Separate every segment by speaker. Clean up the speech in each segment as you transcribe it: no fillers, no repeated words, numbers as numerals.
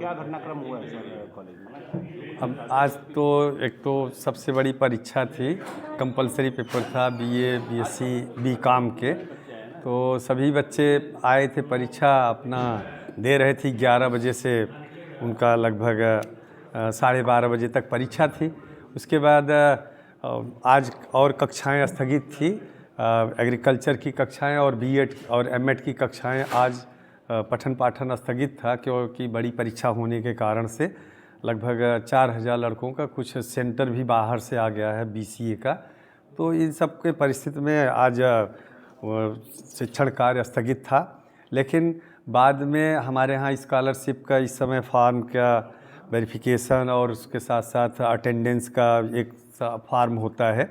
Speaker 1: क्या घटनाक्रम हुआ है सर कॉलेज में?
Speaker 2: अब आज तो एक तो सबसे बड़ी परीक्षा थी, कंपलसरी पेपर था बीए, बीएससी, बीकॉम के। तो सभी बच्चे आए थे, परीक्षा अपना दे रहे थे। 11 बजे से उनका लगभग 12:30 बजे तक परीक्षा थी। उसके बाद आज और कक्षाएं स्थगित थी। एग्रीकल्चर की कक्षाएं और बीएड और एमएड की कक्षाएं आज पठन पाठन स्थगित था, क्योंकि बड़ी परीक्षा होने के कारण से लगभग 4000 लड़कों का कुछ सेंटर भी बाहर से आ गया है बीसीए का। तो इन सब के परिस्थिति में आज शिक्षण कार्य स्थगित था। लेकिन बाद में हमारे यहाँ स्कॉलरशिप का इस समय फॉर्म का वेरिफिकेशन और उसके साथ साथ अटेंडेंस का एक फॉर्म होता है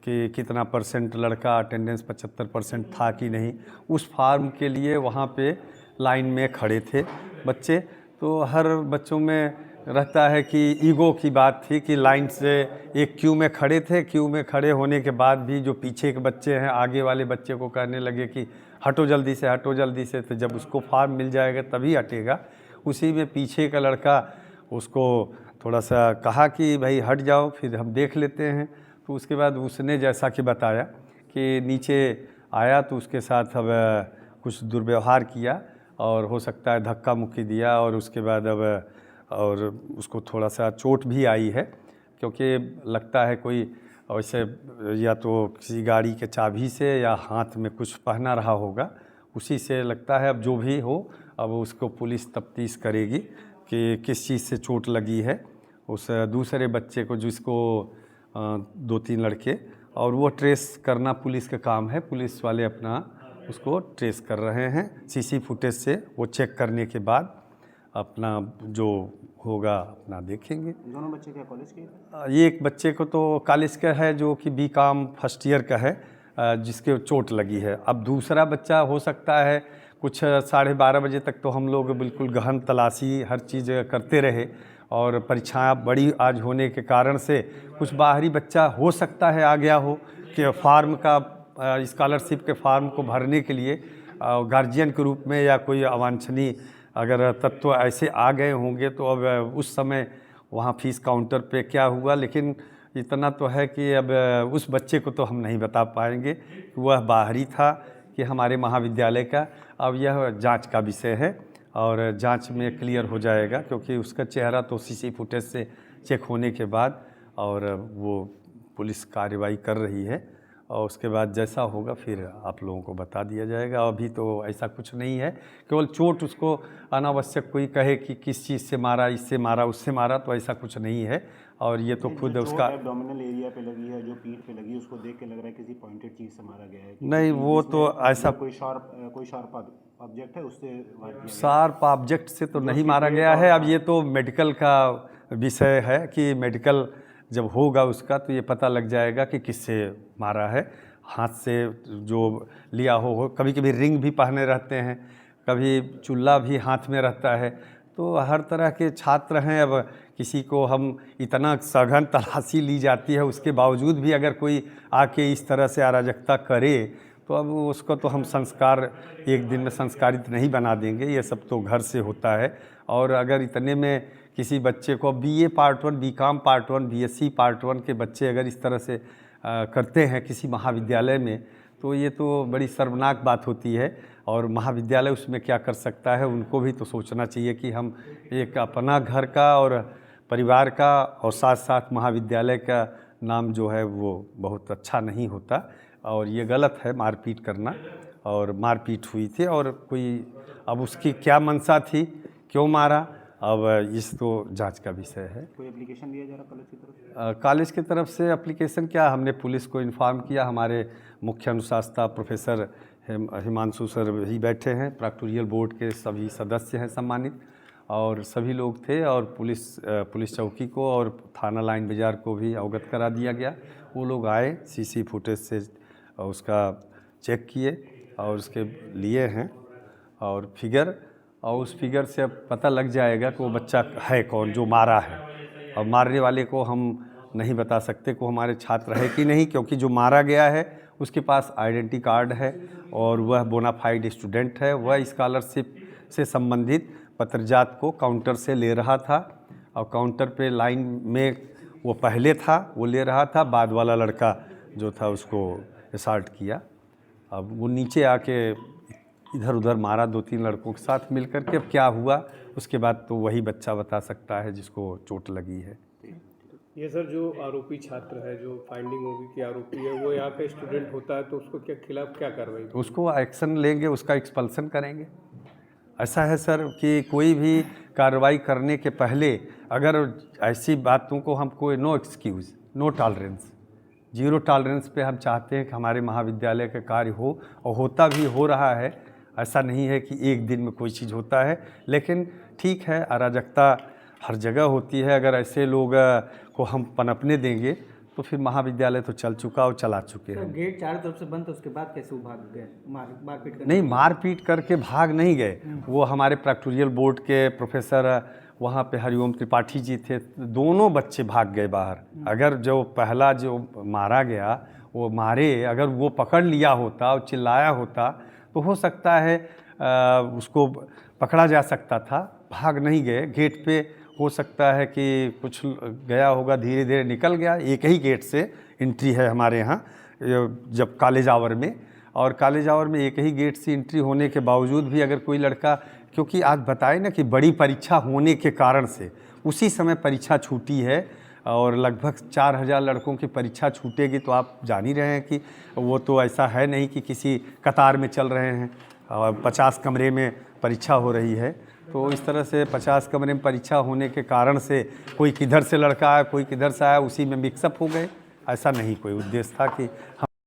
Speaker 2: कि कितना % लड़का अटेंडेंस 75% था कि नहीं। उस फॉर्म के लिए वहाँ पे लाइन में खड़े थे बच्चे। तो हर बच्चों में रहता है कि ईगो की बात थी कि लाइन से एक क्यू में खड़े थे। क्यू में खड़े होने के बाद भी जो पीछे के बच्चे हैं आगे वाले बच्चे को कहने लगे कि हटो जल्दी से, हटो जल्दी से। तो जब उसको फॉर्म मिल जाएगा तभी हटेगा। उसी में पीछे का लड़का उसको थोड़ा सा कहा कि भाई हट जाओ, फिर हम देख लेते हैं। तो उसके बाद उसने जैसा कि बताया कि नीचे आया तो उसके साथ अब कुछ दुर्व्यवहार किया और हो सकता है धक्का मुक्की दिया। और उसके बाद अब और उसको थोड़ा सा चोट भी आई है, क्योंकि लगता है कोई वैसे या तो किसी गाड़ी के चाबी से या हाथ में कुछ पहना रहा होगा, उसी से लगता है। अब जो भी हो, अब उसको पुलिस तफ्तीश करेगी कि किस चीज़ से चोट लगी है उस दूसरे बच्चे को, जिसको 2-3 लड़के, और वो ट्रेस करना पुलिस का काम है। पुलिस वाले अपना उसको ट्रेस कर रहे हैं। सीसी फुटेज से वो चेक करने के बाद अपना जो होगा अपना देखेंगे।
Speaker 1: दोनों बच्चे क्या कॉलेज के?
Speaker 2: ये एक बच्चे को तो कॉलेज का है जो कि बीकॉम फर्स्ट ईयर का है, जिसके चोट लगी है। अब दूसरा बच्चा हो सकता है कुछ 12:30 बजे तक तो हम लोग बिल्कुल गहन तलाशी हर चीज़ करते रहे, और परीक्षाएँ बड़ी आज होने के कारण से कुछ बाहरी बच्चा हो सकता है आ गया हो कि फॉर्म का स्कॉलरशिप के फॉर्म को भरने के लिए गार्जियन के रूप में या कोई अवांछनीय अगर तत्व ऐसे आ गए होंगे। तो अब उस समय वहाँ फीस काउंटर पे क्या हुआ, लेकिन इतना तो है कि अब उस बच्चे को तो हम नहीं बता पाएंगे कि वह बाहरी था कि हमारे महाविद्यालय का। अब यह जांच का विषय है और जांच में क्लियर हो जाएगा, क्योंकि उसका चेहरा तो सीसी फुटेज से चेक होने के बाद और वो पुलिस कार्रवाई कर रही है, और उसके बाद जैसा होगा फिर आप लोगों को बता दिया जाएगा। अभी तो ऐसा कुछ नहीं है, केवल चोट उसको अनावश्यक कोई कहे कि किस चीज़ से मारा, इससे मारा, उससे मारा, तो ऐसा कुछ नहीं है। और ये तो खुद उसका
Speaker 1: एब्डोमिनल एरिया पे लगी है, जो पीठ पे लगी, उसको देख के लग रहा है किसी पॉइंटेड चीज़ से मारा गया है।
Speaker 2: नहीं, वो तो ऐसा
Speaker 1: कोई शार्प ऑब्जेक्ट है उससे वार किया गया?
Speaker 2: शार्प ऑब्जेक्ट से तो नहीं मारा गया है। अब ये तो मेडिकल का विषय है कि मेडिकल जब होगा उसका तो ये पता लग जाएगा कि किससे मारा है। हाथ से जो लिया हो, कभी कभी रिंग भी पहने रहते हैं, कभी चुल्ला भी हाथ में रहता है। तो हर तरह के छात्र हैं। अब किसी को हम इतना सघन तलाशी ली जाती है, उसके बावजूद भी अगर कोई आके इस तरह से अराजकता करे तो अब उसको तो हम संस्कार एक दिन में संस्कारित नहीं बना देंगे। ये सब तो घर से होता है। और अगर इतने में किसी बच्चे को BA part 1, BCom part 1, BSc part 1 के बच्चे अगर इस तरह से करते हैं किसी महाविद्यालय में, तो ये तो बड़ी शर्मनाक बात होती है। और महाविद्यालय उसमें क्या कर सकता है, उनको भी तो सोचना चाहिए कि हम एक अपना घर का और परिवार का और साथ साथ महाविद्यालय का नाम जो है वो बहुत अच्छा नहीं होता। और ये गलत है मारपीट करना, और मारपीट हुई थी। और कोई अब उसकी क्या मंशा थी, क्यों मारा, अब इस तो जांच का विषय है।
Speaker 1: कोई एप्लीकेशन दिया जा रहा कॉलेज की तरफ?
Speaker 2: कॉलेज की तरफ से एप्लीकेशन क्या, हमने पुलिस को इन्फॉर्म किया। हमारे मुख्य अनुशासता प्रोफेसर हिमांशु सर ही बैठे हैं, प्रॉक्टोरियल बोर्ड के सभी सदस्य हैं सम्मानित, और सभी लोग थे। और पुलिस चौकी को और थाना लाइन बाज़ार को भी अवगत करा दिया गया। वो लोग आए, सीसी फुटेज से उसका चेक किए और उसके लिए हैं और फिगर, और उस फिगर से अब पता लग जाएगा कि वो बच्चा है कौन जो मारा है। और मारने वाले को हम नहीं बता सकते कि हमारे छात्र है कि नहीं, क्योंकि जो मारा गया है उसके पास आइडेंटिटी कार्ड है और वह बोनाफाइड स्टूडेंट है। वह स्कॉलरशिप से संबंधित पत्रजात को काउंटर से ले रहा था और काउंटर पे लाइन में वो पहले था, वो ले रहा था, बाद वाला लड़का जो था उसको असाल्ट किया। अब वो नीचे आके इधर उधर मारा 2-3 लड़कों के साथ मिल कर के। अब क्या हुआ उसके बाद तो वही बच्चा बता सकता है जिसको चोट लगी है।
Speaker 3: ये सर जो आरोपी छात्र है, जो फाइंडिंग होगी कि आरोपी है, वो यहाँ का स्टूडेंट होता है तो उसको क्या खिलाफ क्या कार्रवाई?
Speaker 2: तो उसको एक्शन लेंगे, उसका एक्सपल्सन करेंगे। ऐसा है सर कि कोई भी कार्रवाई करने के पहले अगर ऐसी बातों को हमको no excuse, no tolerance, zero tolerance पे हम चाहते हैं कि हमारे महाविद्यालय का कार्य हो, और होता भी हो रहा है। ऐसा नहीं है कि एक दिन में कोई चीज़ होता है, लेकिन ठीक है, अराजकता हर जगह होती है। अगर ऐसे लोग को हम पनपने देंगे तो फिर महाविद्यालय तो चल चुका और चला चुके हैं।
Speaker 4: गेट चारों तरफ से बंद था, उसके बाद कैसे वो भाग गए? मारपीट करके?
Speaker 2: नहीं, मारपीट करके भाग नहीं गए। वो हमारे प्रैक्टोरियल बोर्ड के प्रोफेसर वहाँ पे हरिओम त्रिपाठी जी थे, दोनों बच्चे भाग गए बाहर। अगर जो पहला जो मारा गया वो मारे, अगर वो पकड़ लिया होता और चिल्लाया होता तो हो सकता है उसको पकड़ा जा सकता था। भाग नहीं गए, गेट पे हो सकता है कि कुछ गया होगा, धीरे धीरे निकल गया। एक ही गेट से एंट्री है हमारे यहाँ जब कॉलेज आवर में, और कॉलेज आवर में एक ही गेट से एंट्री होने के बावजूद भी अगर कोई लड़का, क्योंकि आज बताए ना कि बड़ी परीक्षा होने के कारण से उसी समय परीक्षा छूटी है और लगभग 4000 लड़कों की परीक्षा छूटेगी, तो आप जान ही रहे हैं कि वो तो ऐसा है नहीं कि किसी कतार में चल रहे हैं और 50 कमरे में परीक्षा हो रही है। तो इस तरह से 50 कमरे में परीक्षा होने के कारण से कोई किधर से लड़का आया, कोई किधर से आया, उसी में मिक्सअप हो गए। ऐसा नहीं कोई उद्देश्य था कि हम